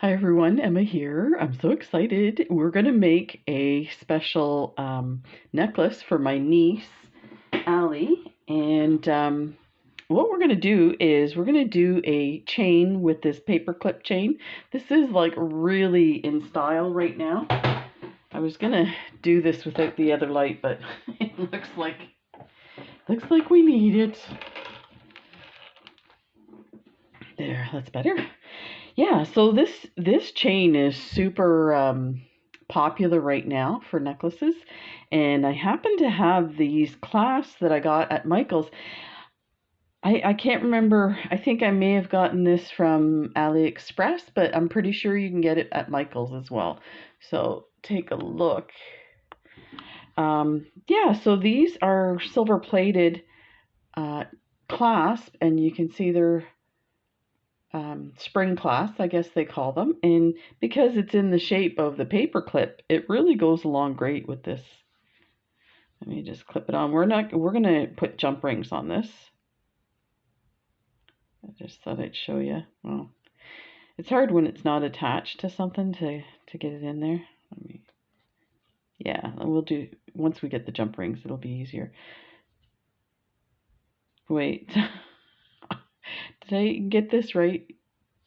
Hi everyone, Emma here. I'm so excited. We're going to make a special necklace for my niece, Allie. And what we're going to do is we're going to do a chain with this paperclip chain. This is like really in style right now. I was going to do this without the other light, but it looks like we need it. There, that's better. Yeah, so this chain is super popular right now for necklaces, and I happen to have these clasps that I got at Michael's. I can't remember. I think I may have gotten this from AliExpress, but I'm pretty sure you can get it at Michael's as well. So take a look. Yeah, so these are silver plated clasp, and you can see they're spring clasps, I guess they call them. And because it's in the shape of the paper clip, it really goes along great with this. Let me just clip it on. We're gonna put jump rings on this. I just thought I'd show you. Well, it's hard when it's not attached to something to get it in there. Yeah, we'll do, once we get the jump rings, it'll be easier. Wait, did I get this right?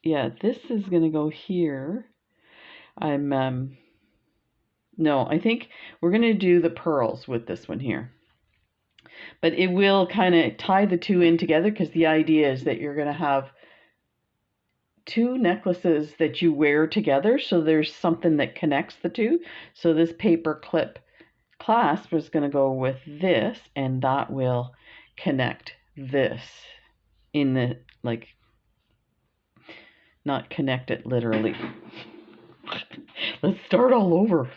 Yeah, this is gonna go here. No, I think we're going to do the pearls with this one here. But it will kind of tie the two in together, because the idea is that you're going to have two necklaces that you wear together, so there's something that connects the two. So this paper clip clasp is going to go with this, and that will connect this in the, like, not connect it literally. Let's start all over.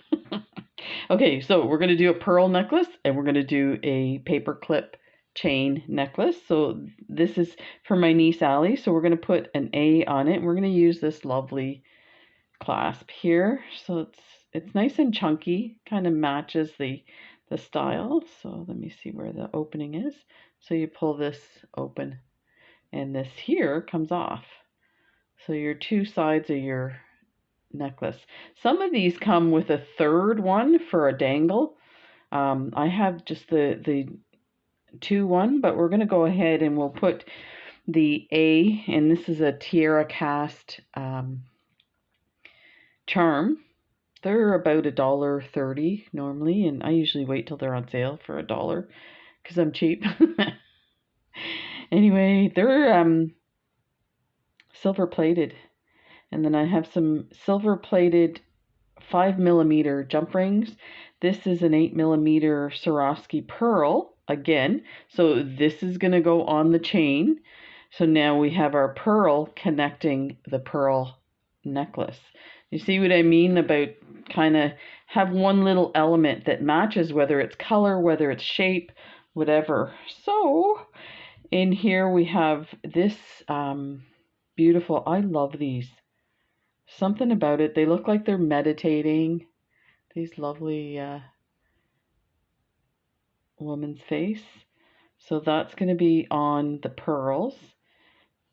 Okay, so we're going to do a pearl necklace, and we're going to do a paper clip chain necklace. So this is for my niece Allie, so we're going to put an A on it. We're going to use this lovely clasp here. So it's nice and chunky, kind of matches the style. So let me see where the opening is. So you pull this open, and this here comes off. So your two sides of your necklace. Some of these come with a third one for a dangle. I have just the 2-1, but we're going to go ahead and we'll put the A, and this is a tiara cast charm. They're about $1.30 normally, and I usually wait till they're on sale for $1 because I'm cheap. Anyway, they're silver plated. And then I have some silver plated 5mm jump rings. This is an 8mm Swarovski pearl again. So this is going to go on the chain. So now we have our pearl connecting the pearl necklace. You see what I mean about kind of have one little element that matches, whether it's color, whether it's shape, whatever. So in here we have this beautiful, I love these. Something about it, they look like they're meditating. These lovely woman's face. So that's going to be on the pearls.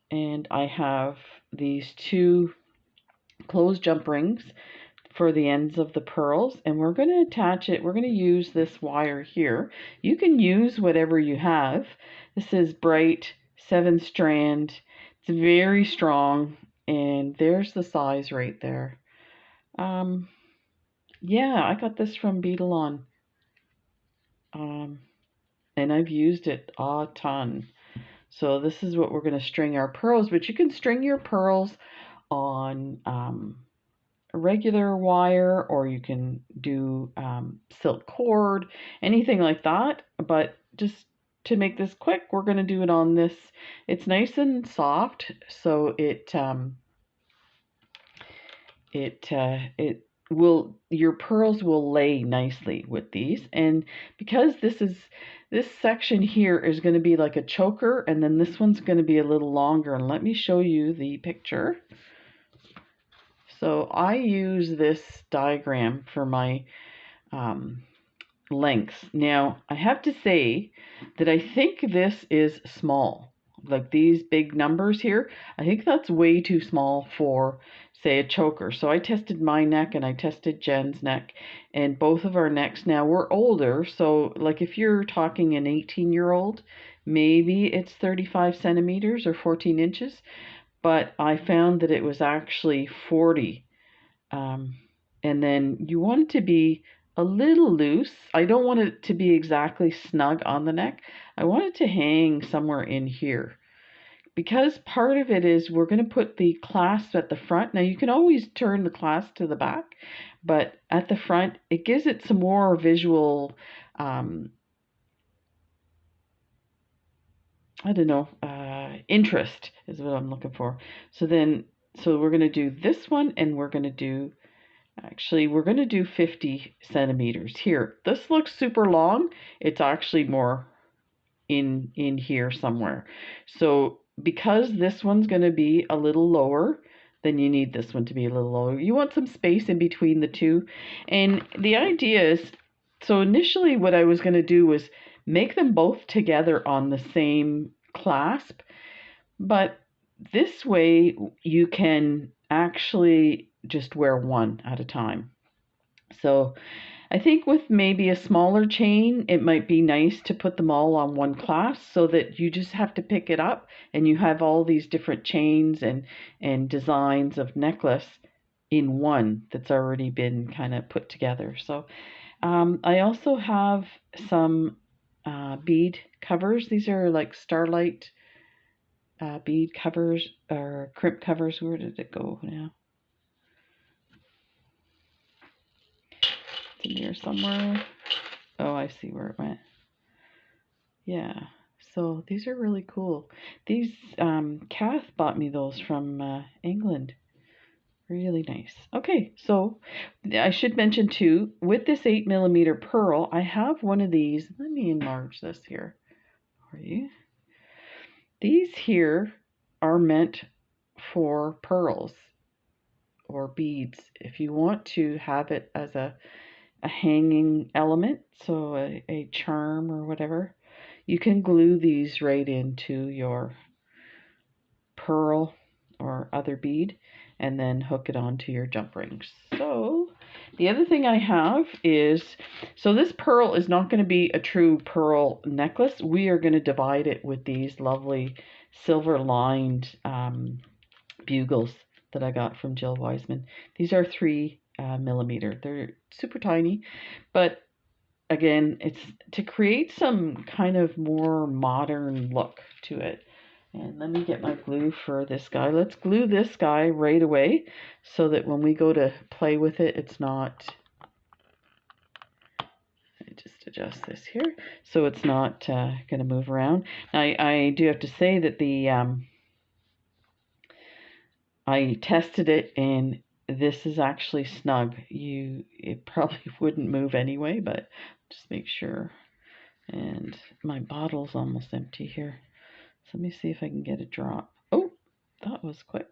And I have these two closed jump rings for the ends of the pearls. And we're going to attach it. We're going to use this wire here. You can use whatever you have. This is bright 7-strand. It's very strong. And there's the size right there. Yeah, I got this from Beetle and I've used it a ton. So this is what we're going to string our pearls, but you can string your pearls on a regular wire, or you can do silk cord, anything like that. But just to make this quick, we're going to do it on this. It's nice and soft, so it will, your pearls will lay nicely with these. And because this section here is going to be like a choker, and then this one's going to be a little longer, and let me show you the picture. So I use this diagram for my lengths. Now I have to say that I think this is small. like these big numbers here, I think that's way too small for, say, a choker. So I tested my neck and I tested Jen's neck, and both of our necks now, we're older. So like if you're talking an 18-year-old, maybe it's 35 centimeters or 14 inches, but I found that it was actually 40. Um, and then you want it to be a little loose. I don't want it to be exactly snug on the neck. I want it to hang somewhere in here. Because part of it is we're going to put the clasp at the front. Now you can always turn the clasp to the back, but at the front, it gives it some more visual, I don't know, interest is what I'm looking for. So we're going to do this one, and we're going to do, actually, we're going to do 50 centimeters here. This looks super long. It's actually more in here somewhere. So because this one's going to be a little lower, then you need this one to be a little lower. You want some space in between the two. And the idea is, so initially what I was going to do was make them both together on the same clasp, but this way you can actually just wear one at a time. So I think with maybe a smaller chain, it might be nice to put them all on one clasp so that you just have to pick it up and you have all these different chains and designs of necklace in one that's already been kind of put together. So I also have some bead covers. These are like starlight bead covers or crimp covers. Where did it go now? It's in here somewhere. Oh, I see where it went. Yeah, so these are really cool. These, Kath bought me those from England. Really nice. Okay, so I should mention too, with this 8mm pearl, I have one of these. Let me enlarge this here for you. These here are meant for pearls or beads. If you want to have it as a hanging element, so a charm or whatever, you can glue these right into your pearl or other bead and then hook it onto your jump rings. So the other thing I have is, so this pearl is not going to be a true pearl necklace. We are going to divide it with these lovely silver lined bugles that I got from Jill Wiseman. These are 3mm. They're super tiny, but again, it's to create some kind of more modern look to it. And let me get my glue for this guy. Let's glue this guy right away so that when we go to play with it, it's not, I just adjust this here so it's not going to move around. Now, I do have to say that the I tested it and this is actually snug. It probably wouldn't move anyway, but just make sure. And my bottle's almost empty here. So let me see if I can get a drop. Oh, that was quick.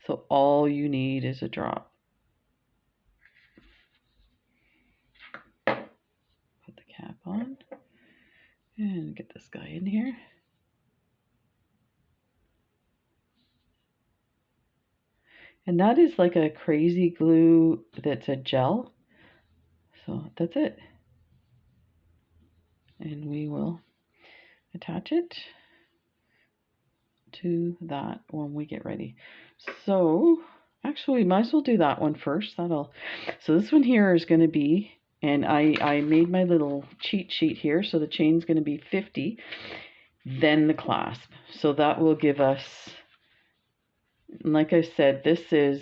So all you need is a drop. Put the cap on and get this guy in here. And that is like a crazy glue that's a gel. So that's it. And we will attach it to that when we get ready. So actually we might as well do that one first. So this one here is going to be, and I made my little cheat sheet here. So the chain's going to be 50, then the clasp. So that will give us, like I said, this is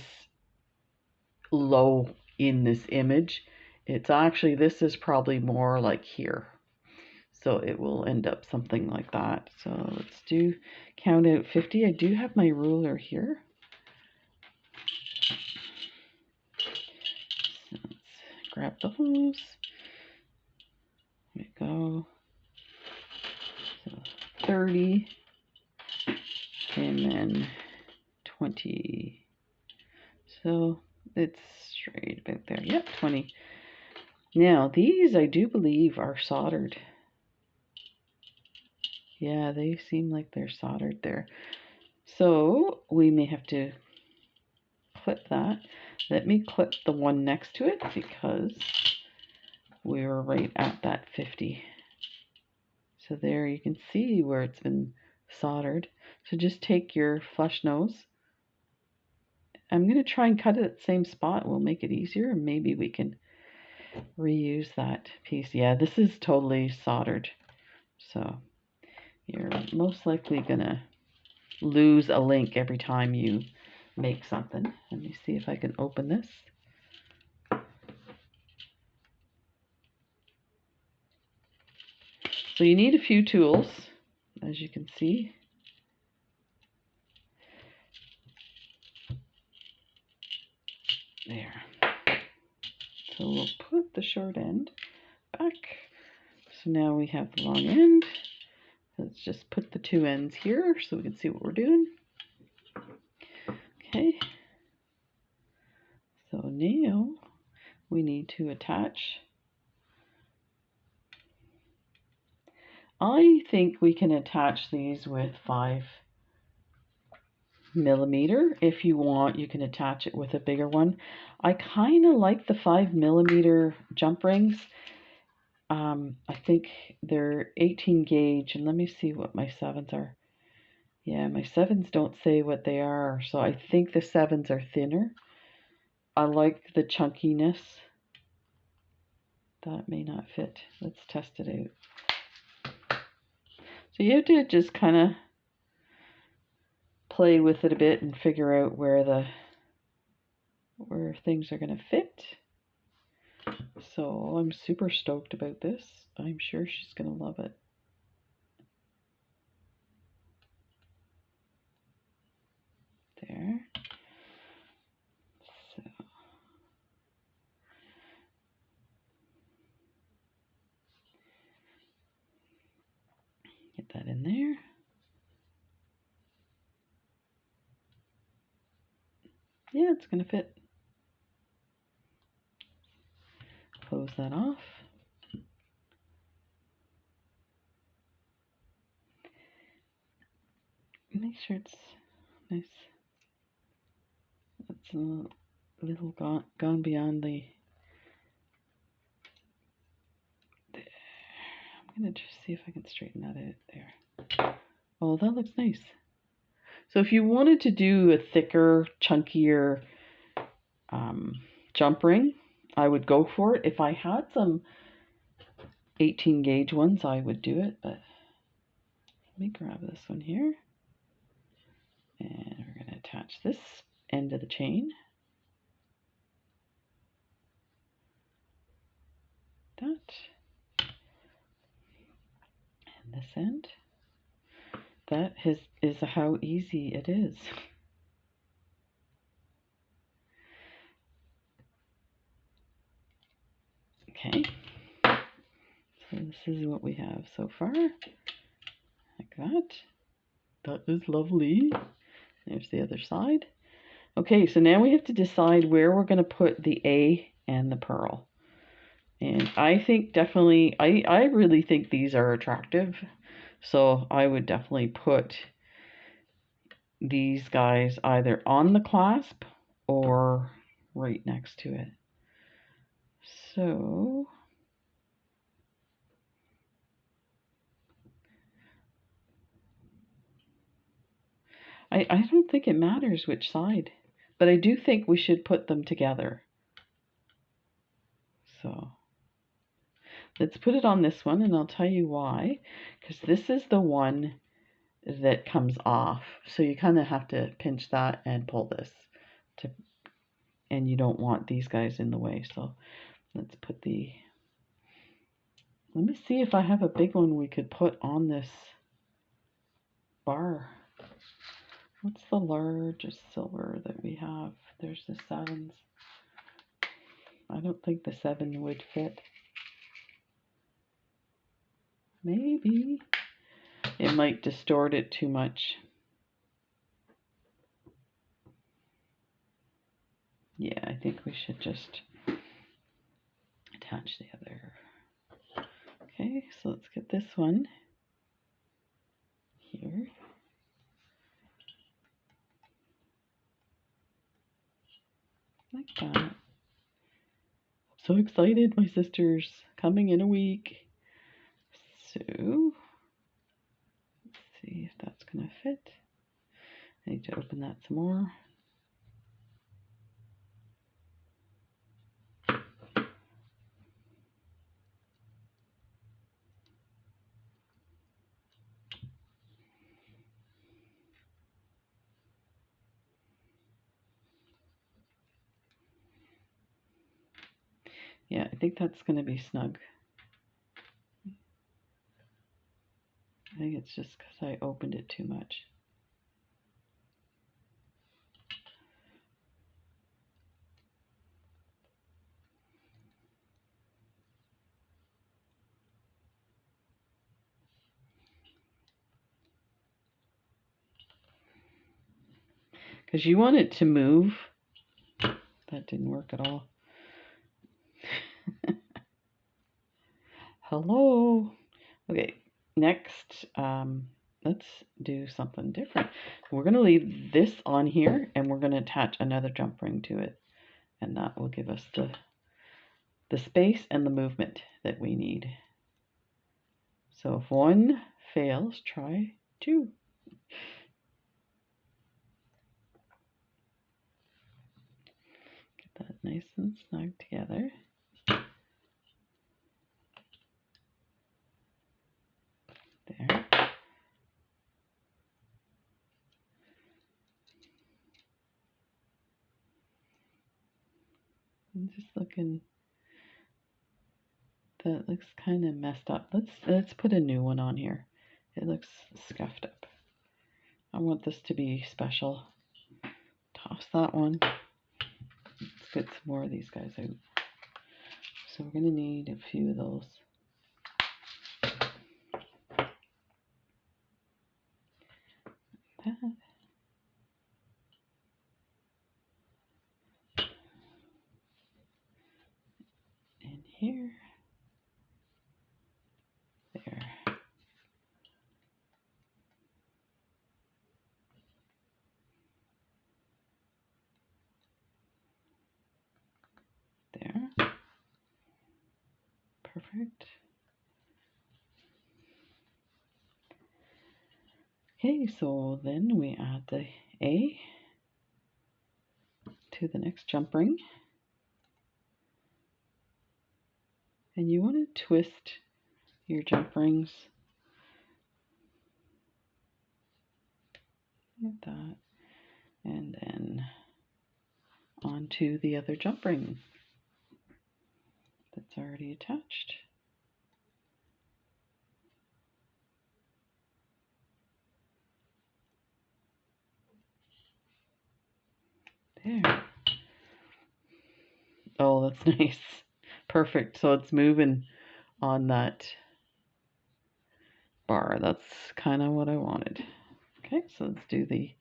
low in this image. It's actually, this is probably more like here. So it will end up something like that. So let's count out 50. I do have my ruler here. So let's grab the hose. There we go. So 30. And then 20. So it's straight about there. Yep, 20. Now, these I do believe are soldered. Yeah, they seem like they're soldered there. So we may have to clip that. Let me clip the one next to it because we were right at that 50. So there you can see where it's been soldered. So just take your flush nose. I'm going to try and cut it at the same spot. We'll make it easier, and maybe we can reuse that piece. Yeah, this is totally soldered. So you're most likely going to lose a link every time you make something. Let me see if I can open this. So you need a few tools, as you can see. There. So we'll put the short end back. So now we have the long end. Let's just put the two ends here so we can see what we're doing. Okay. So now we need to attach. I think we can attach these with 5mm. If you want, you can attach it with a bigger one. I kind of like the 5mm jump rings. I think they're 18 gauge, and let me see what my 7s are. Yeah, my 7s don't say what they are, so I think the 7s are thinner. I like the chunkiness. That may not fit. Let's test it out. So you have to just kind of play with it a bit and figure out where things are going to fit. So I'm super stoked about this. I'm sure she's going to love it. There. So get that in there. Yeah, it's going to fit. Close that off. Make sure it's nice. It's a little gone beyond the. I'm going to just see if I can straighten that out there. Oh, that looks nice. So if you wanted to do a thicker, chunkier jump ring, I would go for it. If I had some 18 gauge ones, I would do it, but let me grab this one here. And we're going to attach this end of the chain. That. And this end. That is how easy it is. Okay. So this is what we have so far. Like that. That is lovely. There's the other side. Okay, so now we have to decide where we're going to put the A and the pearl. And I think definitely, I really think these are attractive. So I would definitely put these guys either on the clasp or right next to it. So I don't think it matters which side, but I do think we should put them together. So let's put it on this one, and I'll tell you why. Because this is the one that comes off. So you kind of have to pinch that and pull this. And you don't want these guys in the way. So let's put let me see if I have a big one we could put on this bar. What's the largest silver that we have? There's the 7s. I don't think the 7 would fit. Maybe. It might distort it too much. Yeah, I think we should just attach the other. Okay, so let's get this one here. Like that. So excited, my sister's coming in a week. So, let's see if that's going to fit. I need to open that some more. Yeah, I think that's going to be snug. I think it's just because I opened it too much. Because you want it to move. That didn't work at all. Hello. Okay, next, let's do something different. We're going to leave this on here, and we're going to attach another jump ring to it. And that will give us the space and the movement that we need. So if one fails, try two. Get that nice and snug together. There. I'm just looking. That looks kind of messed up. Let's put a new one on here. It looks scuffed up. I want this to be special. Toss that one. Let's get some more of these guys out. So we're going to need a few of those. Like that. And here. There. There. Perfect. Okay, so then we add the A to the next jump ring. And you want to twist your jump rings like that. And then onto the other jump ring that's already attached. There. Oh, that's nice. Perfect. So it's moving on that bar. That's kind of what I wanted. Okay, so let's do the...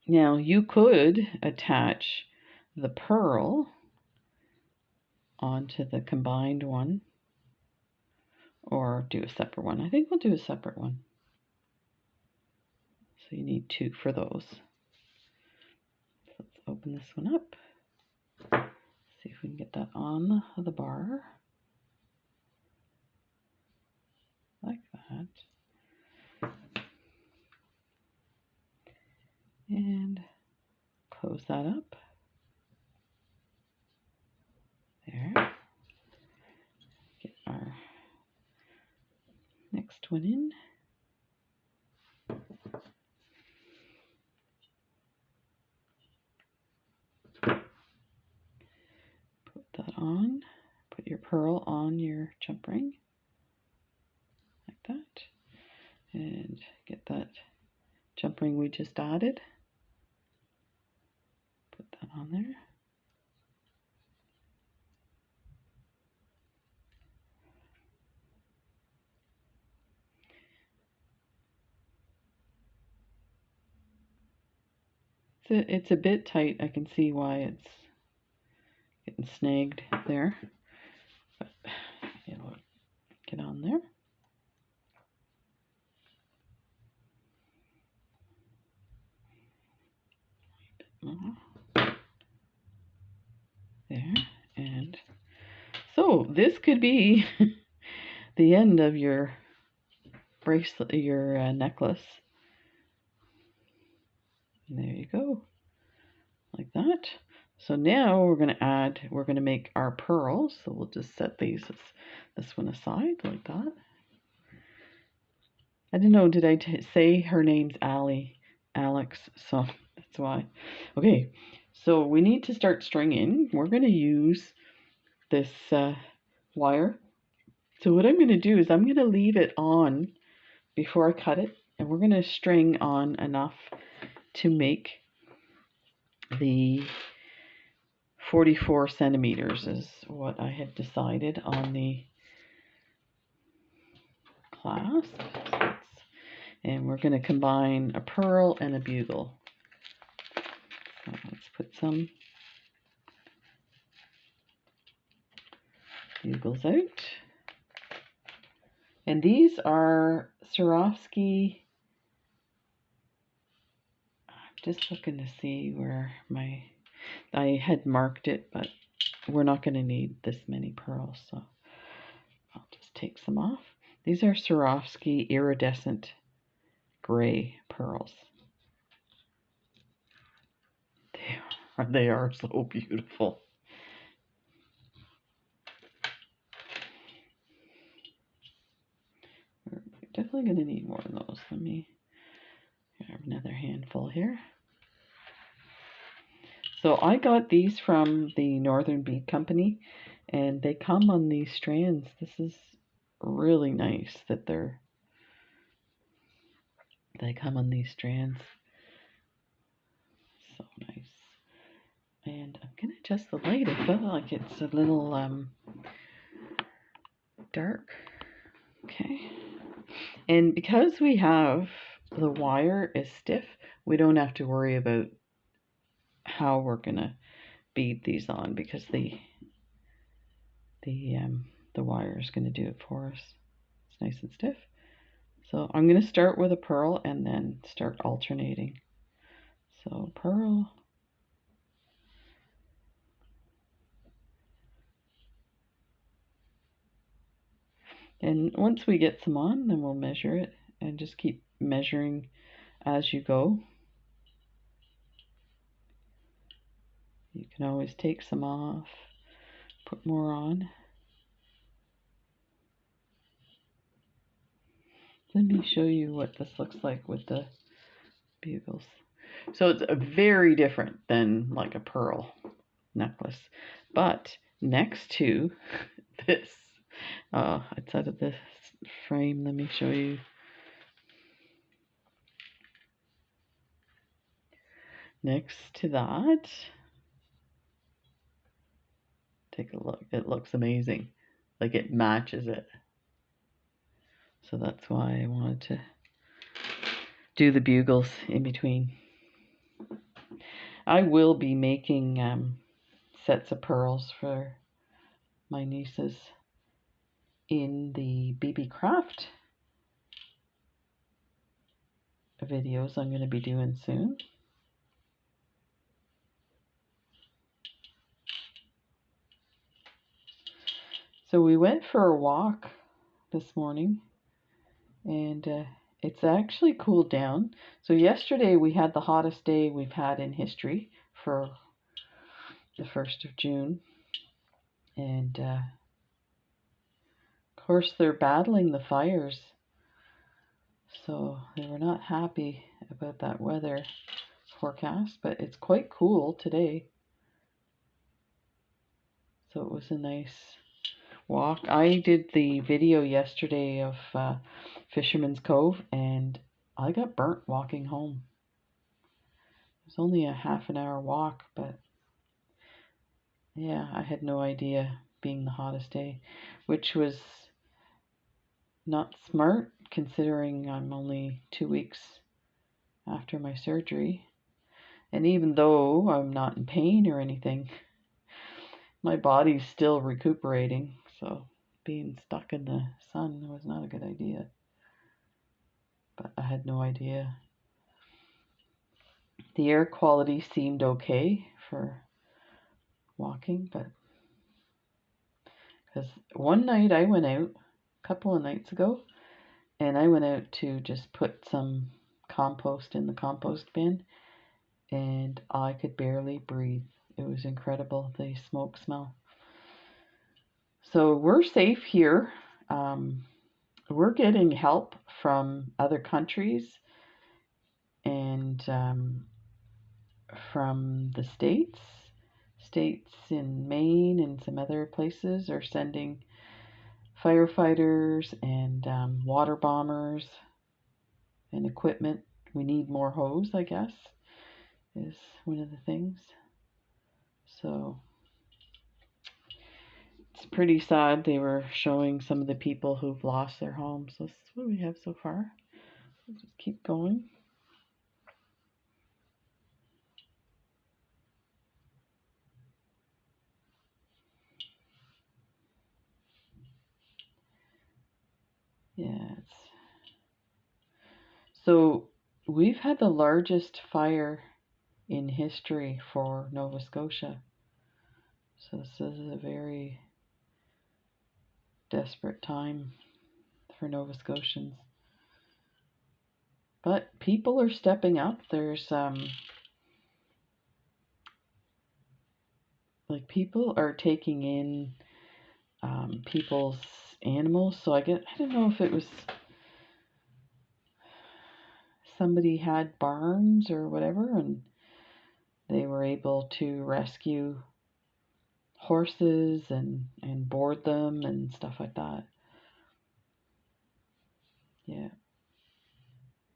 Now you could attach the pearl onto the combined one or do a separate one. I think we'll do a separate one. So you need two for those. Let's open this one up. See if we can get that on the bar. Like that. And close that up. There. Get our next one in. Put that on. Put your pearl on your jump ring. Like that. And get that jump ring we just added. Put that on there. It's a bit tight. I can see why it's getting snagged there. But it'll get on there. There. And so this could be the end of your bracelet, your necklace. And there you go, like that. So now we're going to make our pearls. So we'll just set this one aside like that. I don't know, did I say her name's Alex? So that's why. Okay, so we need to start stringing. We're going to use this wire. So what I'm going to do is I'm going to leave it on before I cut it, and we're going to string on enough to make the 44 centimeters is what I had decided on the clasp. And we're going to combine a pearl and a bugle. So let's put some bugles out. And these are Swarovski. I'm just looking to see where I had marked it, but we're not going to need this many pearls, so I'll just take some off. These are Swarovski iridescent gray pearls. They are so beautiful. We're definitely going to need more of those. Let me grab another handful here. So I got these from the Northern Bead Company, and they come on these strands. This is really nice that they come on these strands. So nice. And I'm going to adjust the light. I feel like it's a little dark. Okay. And because we have the wire is stiff, we don't have to worry about how we're going to bead these on, because the wire is going to do it for us. It's nice and stiff. So I'm going to start with a pearl and then start alternating. So pearl. And once we get some on, then we'll measure it and just keep measuring as you go. You can always take some off, put more on. Let me show you what this looks like with the bugles. So it's very different than like a pearl necklace. But next to this, it's out of this frame. Let me show you. Next to that, take a look. It looks amazing. Like it matches it. So that's why I wanted to do the bugles in between. I will be making sets of pearls for my nieces in the BB Craft videos I'm going to be doing soon. So we went for a walk this morning, and it's actually cooled down. So yesterday we had the hottest day we've had in history for the 1st of June. And of course they're battling the fires. So they were not happy about that weather forecast, but it's quite cool today. So it was a nice walk. I did the video yesterday of Fisherman's Cove, and I got burnt walking home. It was only a half an hour walk, but yeah, I had no idea being the hottest day, which was not smart considering I'm only 2 weeks after my surgery. And even though I'm not in pain or anything, my body's still recuperating, so being stuck in the sun was not a good idea. But I had no idea. The air quality seemed okay for walking, but because one night I went out, a couple of nights ago, and I went out to just put some compost in the compost bin, and I could barely breathe. It was incredible, the smoke smell. So we're safe here. We're getting help from other countries and from the states. States in Maine and some other places are sending firefighters and water bombers and equipment. We need more hose, I guess, is one of the things. So it's pretty sad. They were showing some of the people who've lost their homes. This is what we have so far. We'll just keep going. Yeah, so we've had the largest fire in history for Nova Scotia. So this is a very desperate time for Nova Scotians. But people are stepping up. There's like people are taking in people's animals. So I don't know if it was somebody had barns or whatever, and they were able to rescue horses and board them and stuff like that. Yeah.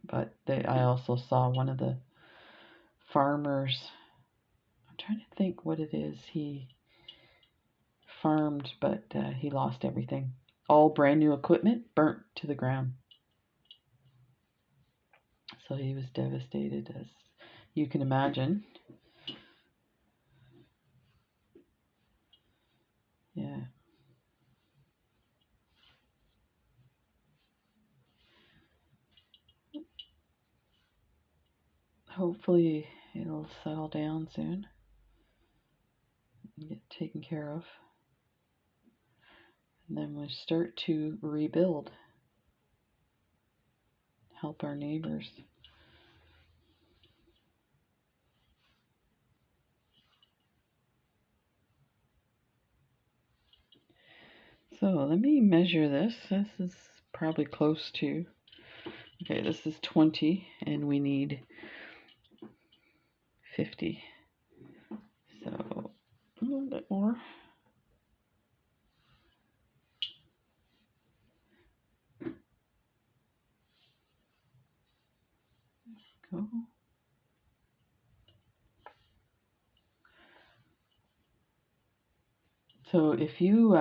But I also saw one of the farmers. I'm trying to think what it is he farmed, but he lost everything. All brand new equipment burnt to the ground. So he was devastated, as you can imagine. Yeah. Hopefully it'll settle down soon and get taken care of. And then we'll start to rebuild, help our neighbors. So let me measure this. This is probably close to, okay, this is 20 and we need 50. So a little bit more. Go. So if you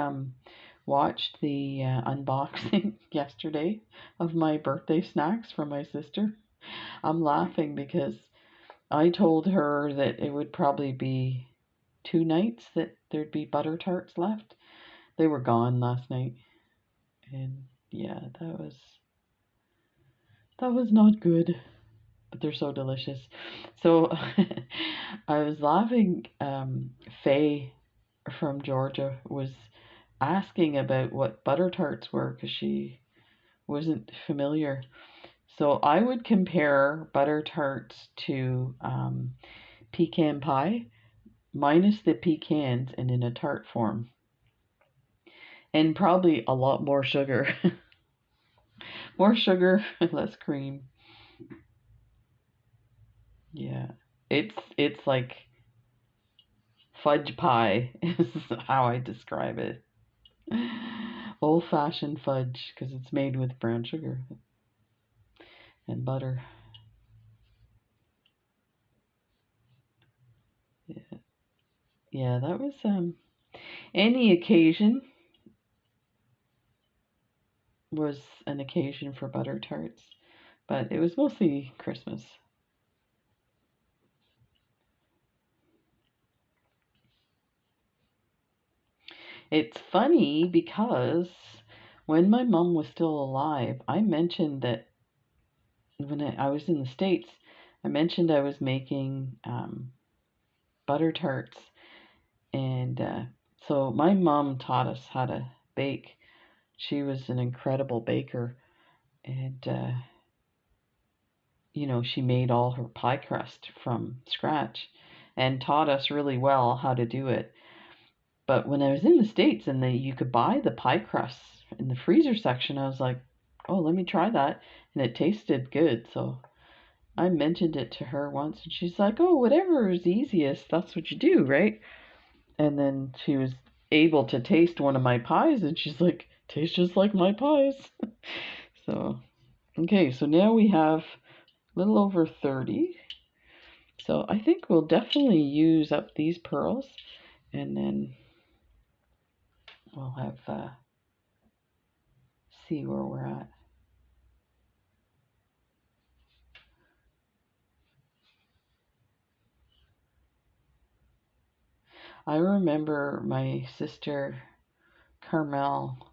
watched the unboxing yesterday of my birthday snacks from my sister, I'm laughing because I told her that it would probably be 2 nights that there'd be butter tarts left. They were gone last night. And yeah, that was not good, but they're so delicious. So I was laughing. Faye from Georgia was asking about what butter tarts were because she wasn't familiar. So I would compare butter tarts to pecan pie, minus the pecans and in a tart form. And probably a lot more sugar. More sugar, less cream. Yeah. It's like fudge pie is how I describe it. Old-fashioned fudge because it's made with brown sugar and butter. Yeah. Yeah, that was any occasion was an occasion for butter tarts, but it was mostly Christmas. It's funny because when my mom was still alive, I mentioned that when I was in the States, I mentioned I was making butter tarts. And so my mom taught us how to bake. She was an incredible baker. And, she made all her pie crust from scratch and taught us really well how to do it. But when I was in the States and you could buy the pie crusts in the freezer section, I was like, oh, let me try that. And it tasted good. So I mentioned it to her once and she's like, oh, whatever is easiest, that's what you do, right? And then she was able to taste one of my pies and she's like, tastes just like my pies. So, okay, so now we have a little over 30. So I think we'll definitely use up these pearls and then we'll have see where we're at. I remember my sister Carmel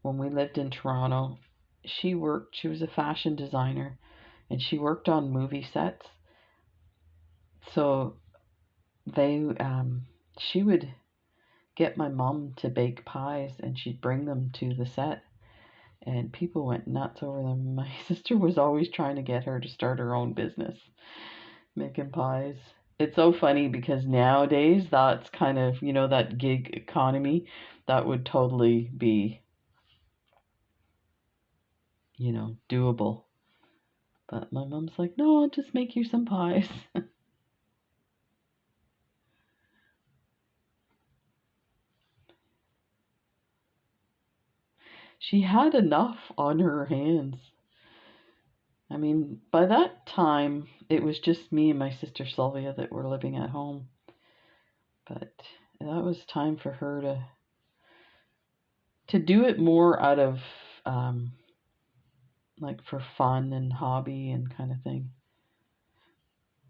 when we lived in Toronto. She was a fashion designer and she worked on movie sets. So they she would get my mom to bake pies and she'd bring them to the set and people went nuts over them. My sister was always trying to get her to start her own business making pies. It's so funny because nowadays that's kind of, that gig economy, that would totally be, doable. But my mom's like, no, I'll just make you some pies. She had enough on her hands. I mean, by that time, it was just me and my sister Sylvia that were living at home. But that was time for her to do it more out of like for fun and hobby and kind of thing.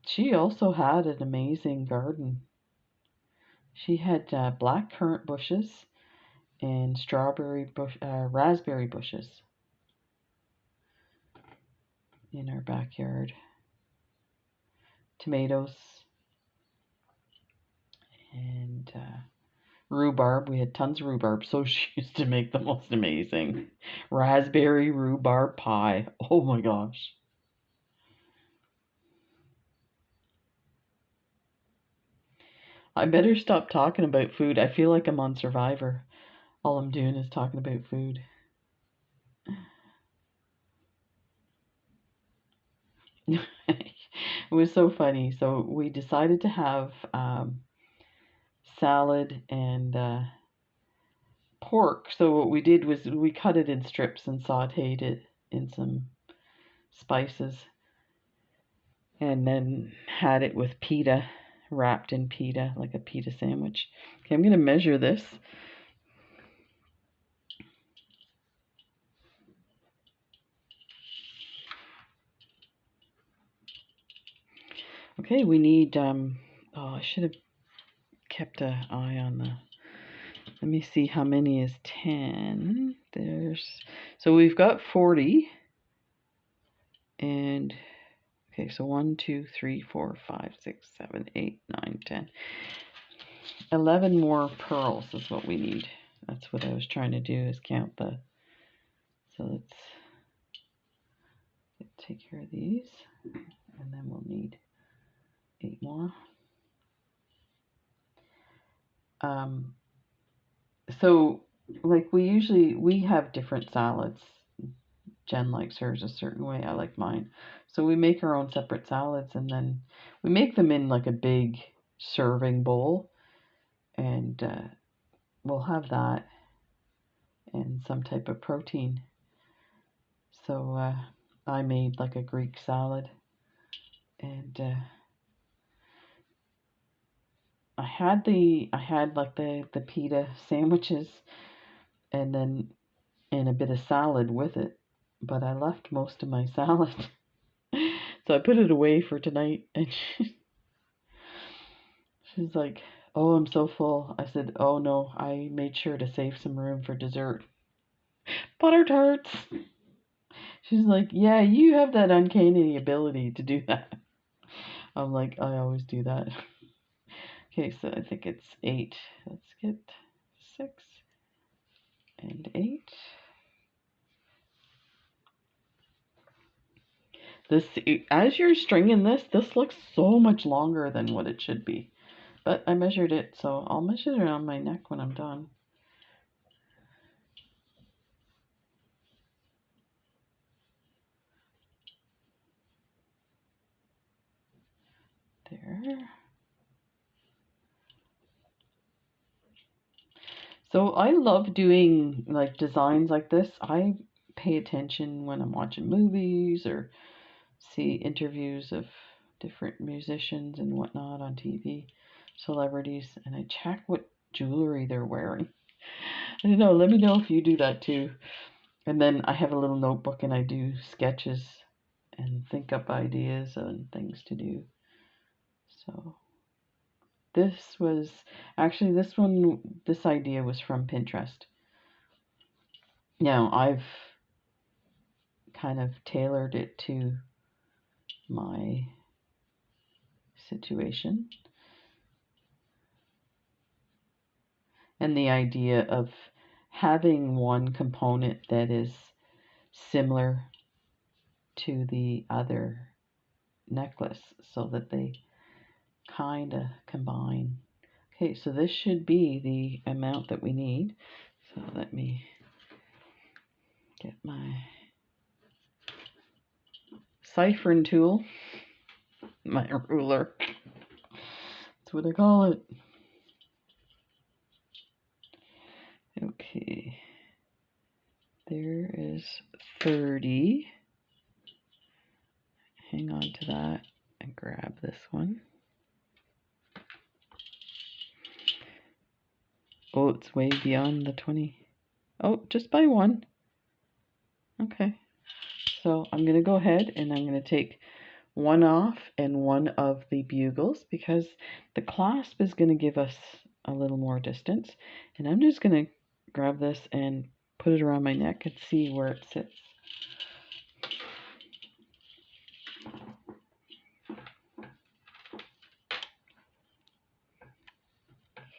She also had an amazing garden. She had black currant bushes and raspberry bushes in our backyard. Tomatoes and rhubarb. We had tons of rhubarb, so she used to make the most amazing raspberry rhubarb pie. Oh my gosh. I better stop talking about food. I feel like I'm on Survivor. All I'm doing is talking about food. It was so funny. So we decided to have salad and pork. So what we did was we cut it in strips and sauteed it in some spices and then had it with pita, wrapped in pita, like a pita sandwich. Okay, I'm going to measure this. Okay, we need, I should have kept an eye on let me see how many is 10. So we've got 40. And, okay, so 1, 2, 3, 4, 5, 6, 7, 8, 9, 10. 11 more pearls is what we need. That's what I was trying to do is count so let's take care of these. And then we'll need 8 more. So like we have different salads. Jen likes hers a certain way. I like mine. So we make our own separate salads and then we make them in like a big serving bowl. And we'll have that and some type of protein. So I made like a Greek salad and I had like the pita sandwiches and then a bit of salad with it, but I left most of my salad. So I put it away for tonight and she's like, Oh, I'm so full. I said, oh no, I made sure to save some room for dessert. Butter tarts. She's like, yeah, you have that uncanny ability to do that. I'm like, I always do that. Okay, so I think it's 8. Let's get 6 and 8. This, as you're stringing this looks so much longer than what it should be. But I measured it, so I'll measure it on my neck when I'm done. There. So I love doing like designs like this. I pay attention when I'm watching movies or see interviews of different musicians and whatnot on TV, celebrities, and I check what jewelry they're wearing. I don't know, let me know if you do that too. And then I have a little notebook and I do sketches and think up ideas and things to do. So this was actually this idea was from Pinterest. Now I've kind of tailored it to my situation and the idea of having one component that is similar to the other necklace so that they kind of combine. Okay, so this should be the amount that we need. So let me get my ciphering tool, my ruler. That's what I call it. Okay, there is 30. Hang on to that and grab this one. Oh, it's way beyond the 20. Oh, just by 1. Okay. So I'm going to go ahead and I'm going to take 1 off and 1 of the bugles because the clasp is going to give us a little more distance. And I'm just going to grab this and put it around my neck and see where it sits.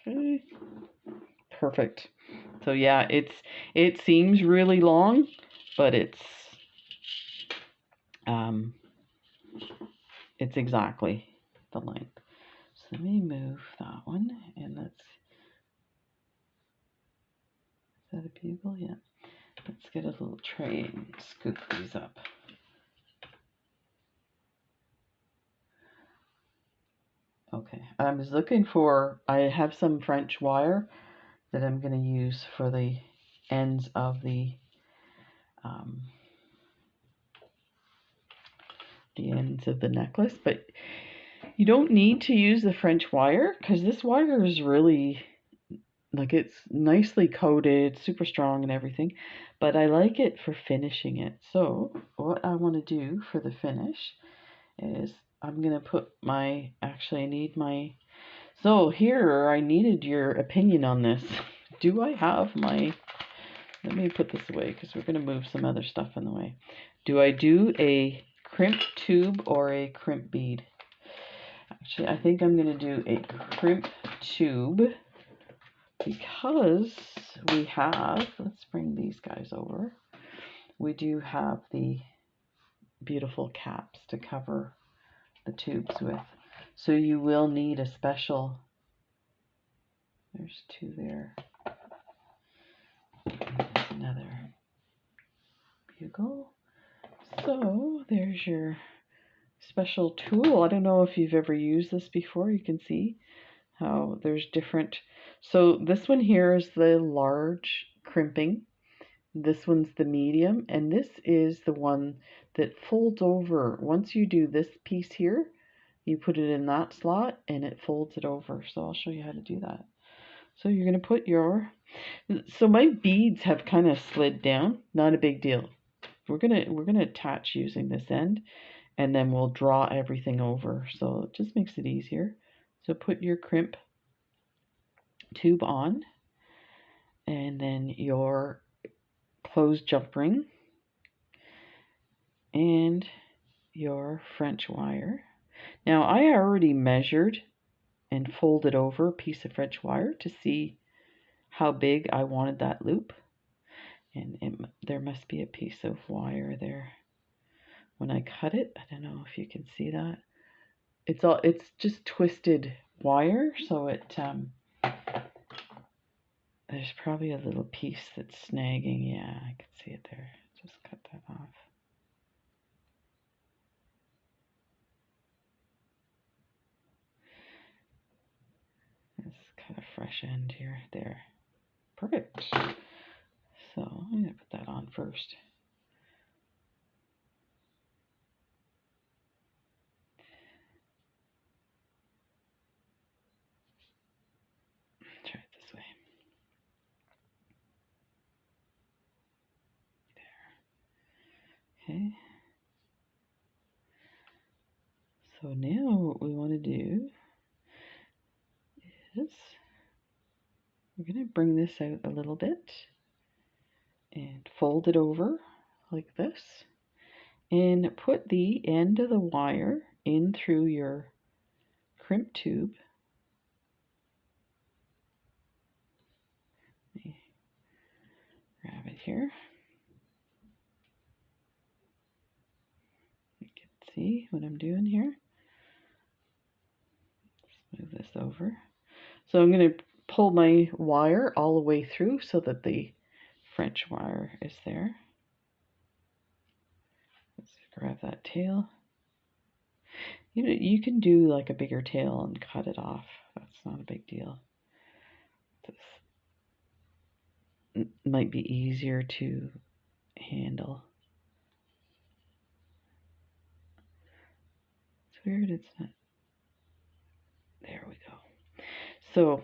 Okay. Perfect. So yeah, it seems really long, but it's exactly the length. So let me move that one and is that a bugle? Yeah. Let's get a little tray and scoop these up. Okay, I was looking for, I have some French wire that I'm going to use for the ends of the necklace, but you don't need to use the French wire because this wire is really, like, it's nicely coated, super strong and everything, but I like it for finishing it. So what I want to do for the finish is I'm going to put my, actually I need my, so here I needed your opinion on this. Do I have my, let me put this away because we're going to move some other stuff in the way. Do I do a crimp tube or a crimp bead? Actually, I think I'm going to do a crimp tube because we have, let's bring these guys over. We do have the beautiful caps to cover the tubes with. So you will need a special, there's 2 there. There's another bugle. So there's your special tool. I don't know if you've ever used this before. You can see how there's different. So this one here is the large crimping. This one's the medium, and this is the one that folds over. Once you do this piece here, you put it in that slot and it folds it over. So I'll show you how to do that. So you're going to put your, so my beads have kind of slid down, not a big deal. We're going to attach using this end and then we'll draw everything over. So it just makes it easier. So put your crimp tube on, and then your closed jump ring and your French wire. Now I already measured and folded over a piece of French wire to see how big I wanted that loop, and there must be a piece of wire there when I cut it. I don't know if you can see that. It's just twisted wire, so there's probably a little piece that's snagging. Yeah, I can see it there. Just cut that off. Let's cut a fresh end here. There. Perfect. So I'm going to put that on first. Try it this way. There. Okay. So now what we want to do is we're going to bring this out a little bit and fold it over like this and put the end of the wire in through your crimp tube. Let me grab it here. You can see what I'm doing here. Let's move this over. So I'm going to pull my wire all the way through so that the French wire is there. Let's grab that tail. You can do like a bigger tail and cut it off. That's not a big deal. This might be easier to handle. It's weird it's not. There we go. So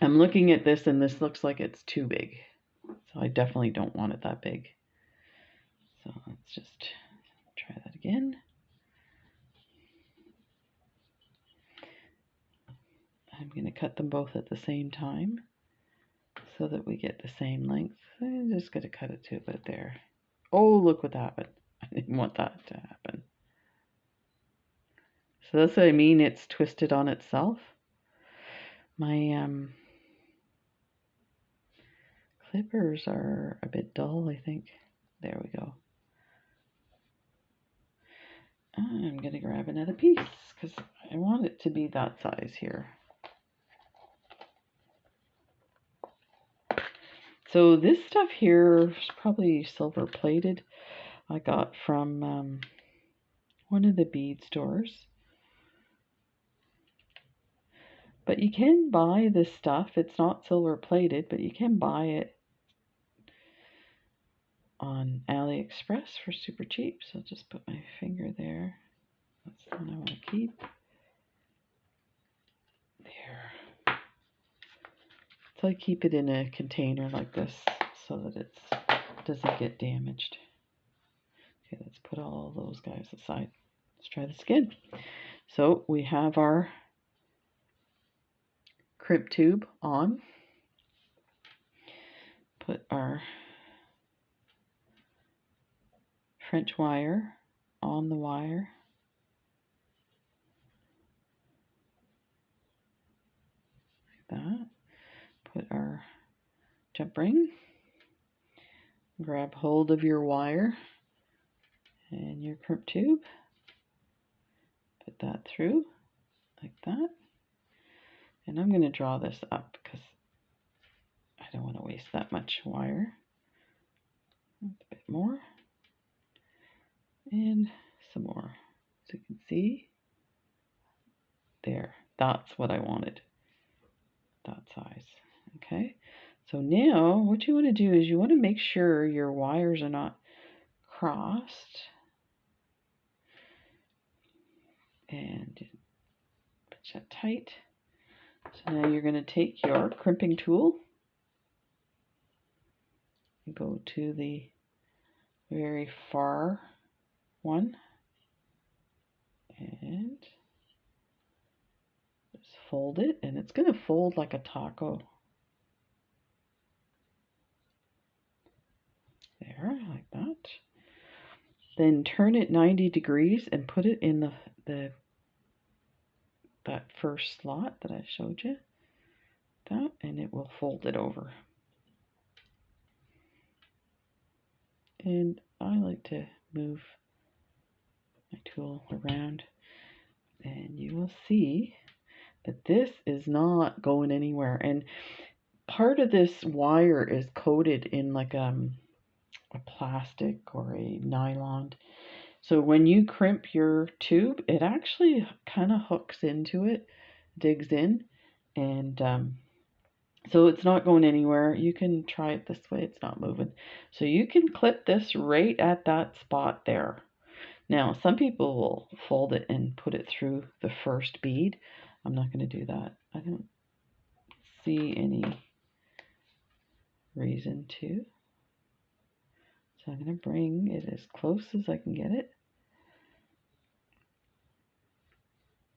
I'm looking at this and this looks like it's too big. So I definitely don't want it that big. So let's just try that again. I'm going to cut them both at the same time so that we get the same length. I'm just going to cut it to about there. Oh, look what happened. I didn't want that to happen. So that's what I mean, it's twisted on itself. My clippers are a bit dull, I think. There we go. I'm going to grab another piece because I want it to be that size here. So this stuff here is probably silver plated. I got from one of the bead stores. But you can buy this stuff. It's not silver plated, but you can buy it on AliExpress for super cheap. So I'll just put my finger there. That's the one I want to keep. There. So I keep it in a container like this so that it doesn't get damaged. Okay, let's put all those guys aside. Let's try this again. So we have our crimp tube on. Put our French wire on the wire. Like that. Put our jump ring. Grab hold of your wire and your crimp tube. Put that through like that. And I'm going to draw this up because I don't want to waste that much wire. A bit more. And some more. So you can see. There. That's what I wanted. That size. Okay. So now what you want to do is you want to make sure your wires are not crossed. And put that tight. So now you're going to take your crimping tool and go to the very far one and just fold it, and it's going to fold like a taco. There, like that. Then turn it 90 degrees and put it in that first slot that I showed you. That, and it will fold it over. And I like to move my tool around, and you will see that this is not going anywhere. And part of this wire is coated in like a plastic or a nylon. So when you crimp your tube, it actually kind of hooks into it, digs in, and so it's not going anywhere. You can try it this way, it's not moving. So you can clip this right at that spot there. Now, some people will fold it and put it through the first bead. I'm not going to do that. I don't see any reason to. So I'm going to bring it as close as I can get it.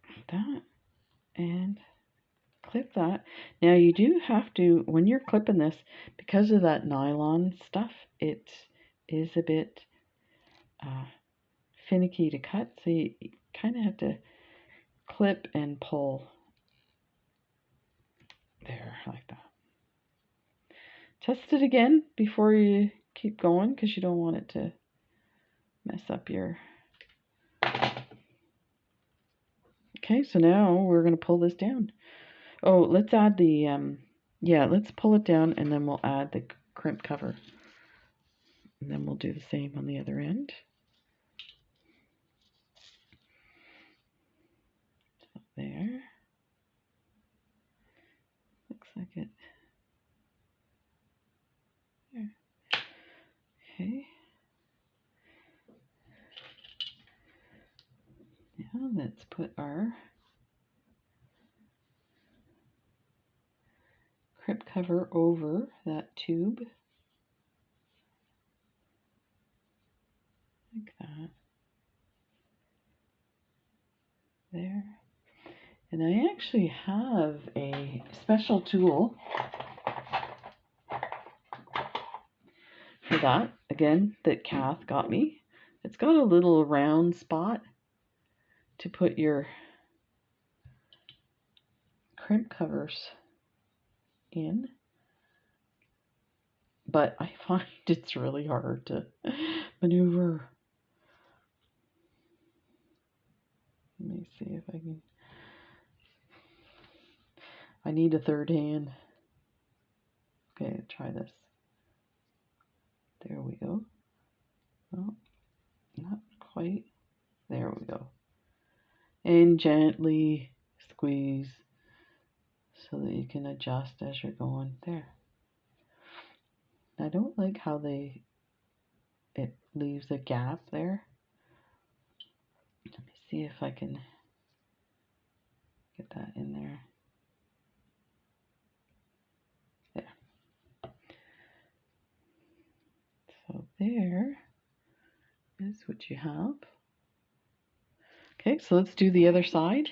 Like that. And clip that. Now you do have to, when you're clipping this, because of that nylon stuff, it is a bit finicky to cut. So you kind of have to clip and pull. There, like that. Test it again before you keep going, because you don't want it to mess up your... Okay, so now we're going to pull this down. Oh, let's add the, let's pull it down, and then we'll add the crimp cover. And then we'll do the same on the other end. So there. Looks like it. There. Okay. Now let's put our crimp cover over that tube. Like that. There. And I actually have a special tool for that, again, that Kath got me. It's got a little round spot to put your crimp covers in, but I find it's really hard to maneuver. Let me see if I can... I need a third hand. Okay, try this. There we go. Well, not quite. There we go. And gently squeeze so that you can adjust as you're going. There. I don't like how it leaves a gap there. Let me see if I can get that in there. There. So there is what you have. Okay, so let's do the other side.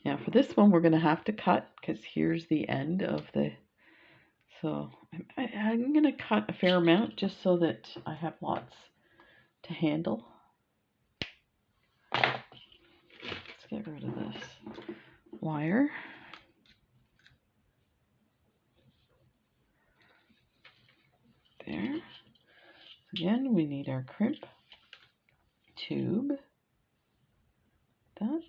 Now for this one, we're going to have to cut, because here's the end of the... So I'm going to cut a fair amount just so that I have lots to handle. Let's get rid of this wire. There. Again, we need our crimp tube. That.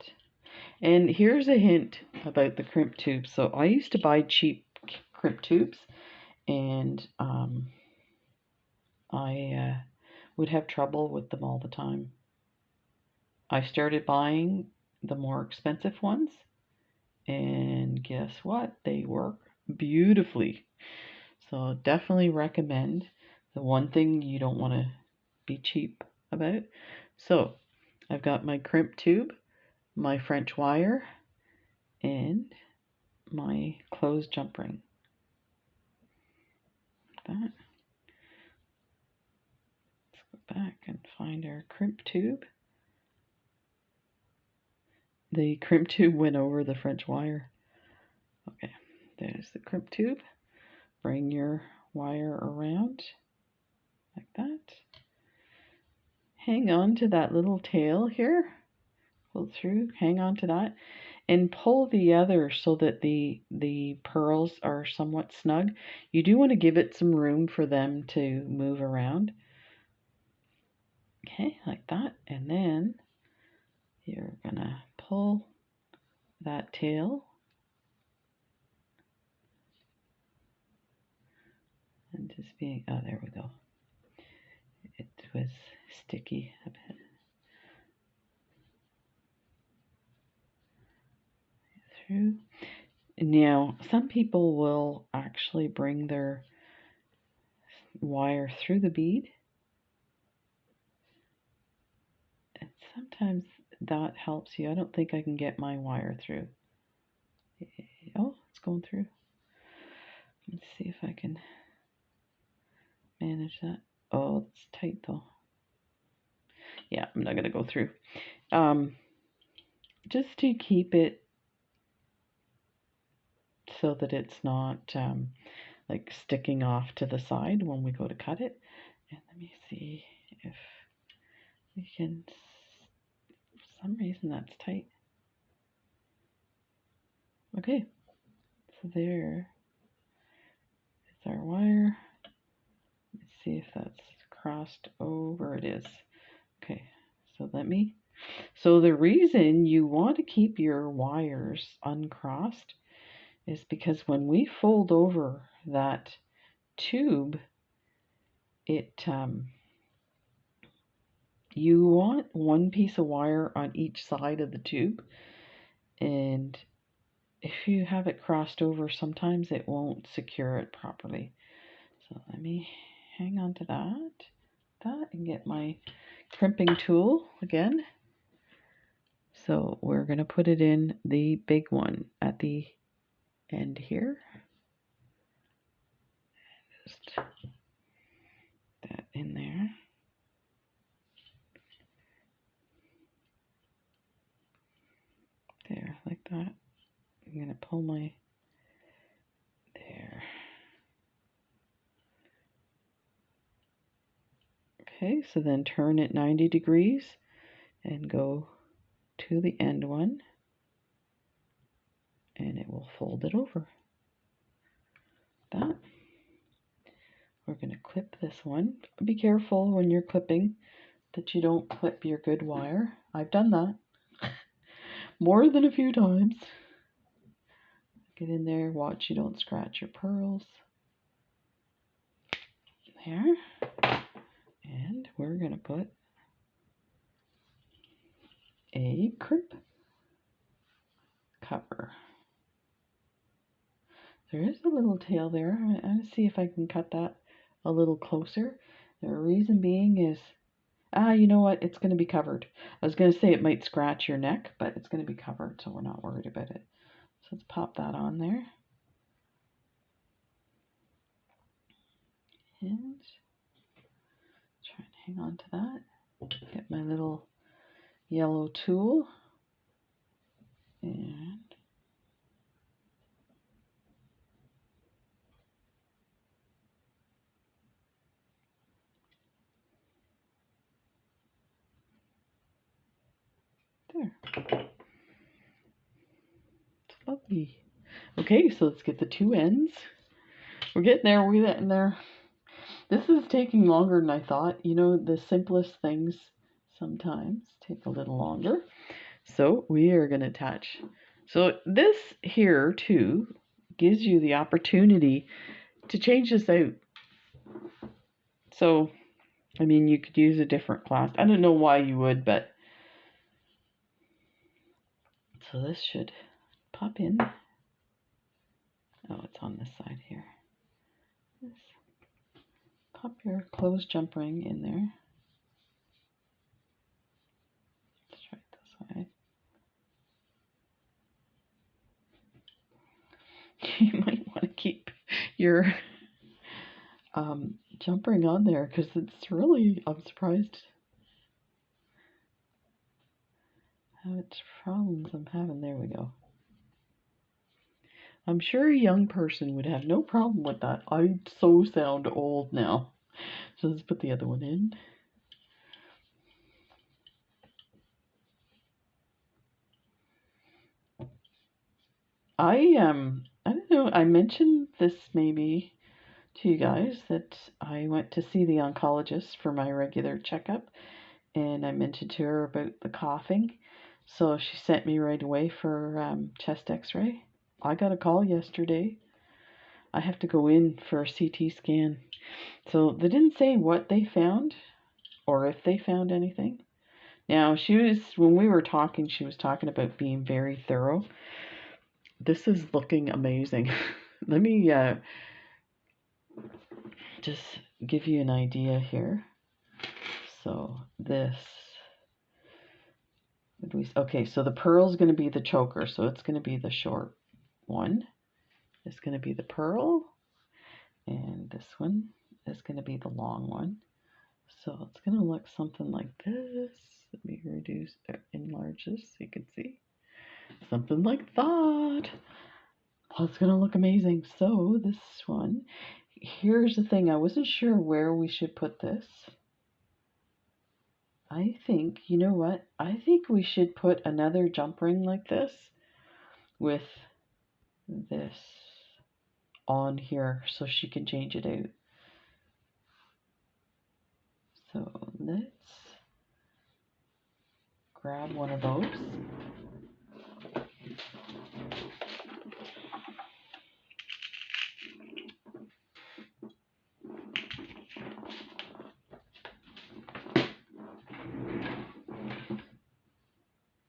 And here's a hint about the crimp tube. So I used to buy cheap crimp tubes, and I would have trouble with them all the time. I started buying the more expensive ones, and guess what? They work beautifully. So definitely recommend. The one thing you don't want to be cheap about. So I've got my crimp tube, my French wire, and my closed jump ring. Like that. Let's go back and find our crimp tube. the crimp tube went over the French wire. Okay, there's the crimp tube. Bring your wire around like that. Hang on to that little tail here. Pull through, hang on to that, and pull the other so that the pearls are somewhat snug. You do want to give it some room for them to move around. Okay, like that. And then you're gonna pull that tail and just being, oh, there we go. It was sticky a bit. Through. Now, some people will actually bring their wire through the bead. And sometimes that helps you. I don't think I can get my wire through. Oh, it's going through. Let's see if I can manage that. Oh, it's tight though. Yeah, I'm not going to go through. Just to keep it so that it's not like sticking off to the side when we go to cut it. And let me see if we can, for some reason that's tight. Okay, so there is our wire. Let's see if that's crossed over. It is. Okay, so so the reason you want to keep your wires uncrossed is because when we fold over that tube, you want one piece of wire on each side of the tube, and if you have it crossed over, sometimes it won't secure it properly. So let me hang on to that and get my crimping tool again. So we're going to put it in the big one at the end here. Just that in there. There, like that. I'm going to pull my, there. Okay, so then turn it 90 degrees and go to the end one, and it will fold it over. That. We're going to clip this one. Be careful when you're clipping that you don't clip your good wire. I've done that more than a few times. Get in there, watch you don't scratch your pearls. There. And we're going to put a crimp cover. There is a little tail there. I'm going to see if I can cut that a little closer. The reason being is, you know what? It's going to be covered. I was going to say it might scratch your neck, but it's going to be covered, so we're not worried about it. So let's pop that on there. And try and hang on to that. Get my little yellow tool. And there. It's lovely. Okay, so let's get the two ends. We're getting there, we're getting there. This is taking longer than I thought. You know, the simplest things sometimes take a little longer. So we are going to attach. So this here too gives you the opportunity to change this out. So, I mean, you could use a different clasp. I don't know why you would, but so this should pop in. Oh, it's on this side here. Just pop your closed jump ring in there. Let's try it this way. You might want to keep your jump ring on there because it's really, I'm surprised Which problems I'm having. There we go. I'm sure a young person would have no problem with that. I so sound old now. So let's put the other one in. I don't know, I mentioned this maybe to you guys that I went to see the oncologist for my regular checkup, and I mentioned to her about the coughing. So she sent me right away for chest x-ray. I got a call yesterday. I have to go in for a CT scan. So they didn't say what they found or if they found anything. Now, when we were talking, she was talking about being very thorough. This is looking amazing. Let me just give you an idea here. So okay, so the pearl is going to be the choker, so it's going to be the short one. It's going to be the pearl, and this one is going to be the long one. So it's going to look something like this. Let me enlarge this so you can see. Something like that. Oh, it's going to look amazing. So this one, here's the thing. I wasn't sure where we should put this. I think, you know what? I think we should put another jump ring like this with this on here so she can change it out. So let's grab one of those.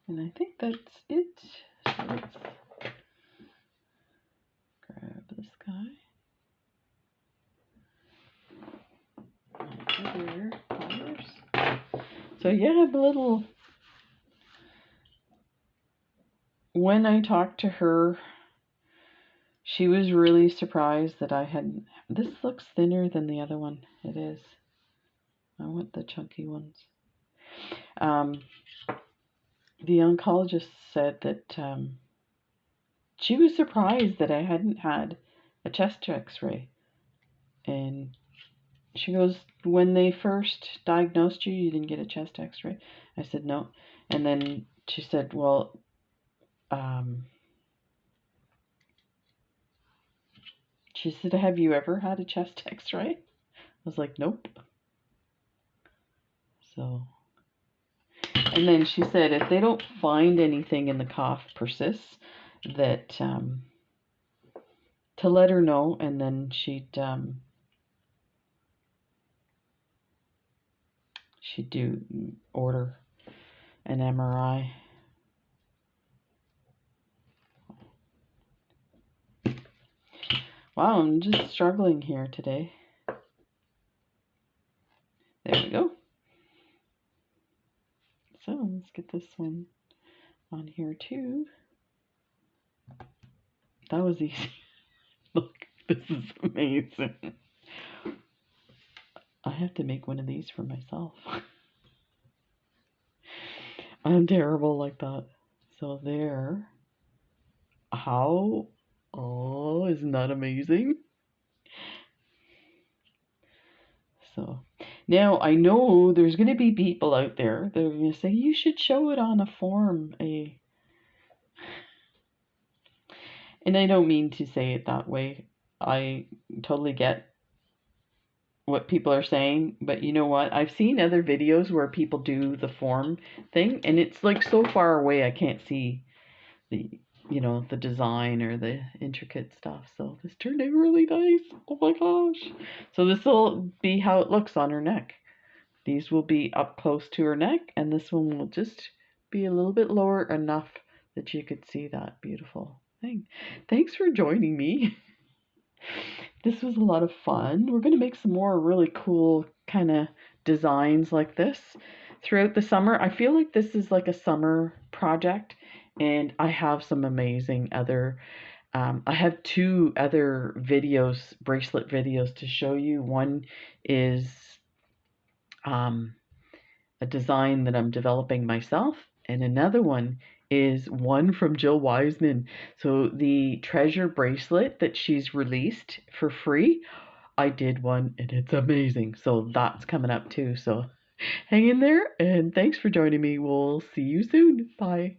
And I think that's it. So let's grab this guy. Here, so yeah, the little. When I talked to her, she was really surprised that I hadn't. This looks thinner than the other one. It is. I want the chunky ones. The oncologist said that she was surprised that I hadn't had a chest x-ray. And she goes, when they first diagnosed you, you didn't get a chest x-ray? I said, no. And then she said, well, she said, have you ever had a chest x-ray? I was like, nope. So, and then she said, if they don't find anything and the cough persists, that to let her know, and then she'd order an MRI. Wow, I'm just struggling here today. There we go. So let's get this one on here too. That was easy. Look, this is amazing. I have to make one of these for myself. I'm terrible like that. So there. How? Oh, isn't that amazing? So now I know there's going to be people out there that are going to say, you should show it on a form. And I don't mean to say it that way. I totally get what people are saying, but you know what? I've seen other videos where people do the form thing, and it's like so far away I can't see the the design or the intricate stuff. So this turned out really nice. Oh my gosh. So this will be how it looks on her neck. These will be up close to her neck, and this one will just be a little bit lower enough that you could see that beautiful thing. Thanks for joining me. This was a lot of fun. We're going to make some more really cool kind of designs like this throughout the summer. I feel like this is like a summer project, and I have some amazing other I have 2 other videos, bracelet videos to show you. One is a design that I'm developing myself, And another one is one from Jill Wiseman. So the treasure bracelet that she's released for free, I did one and it's amazing. So that's coming up too. So hang in there and thanks for joining me. We'll see you soon. Bye.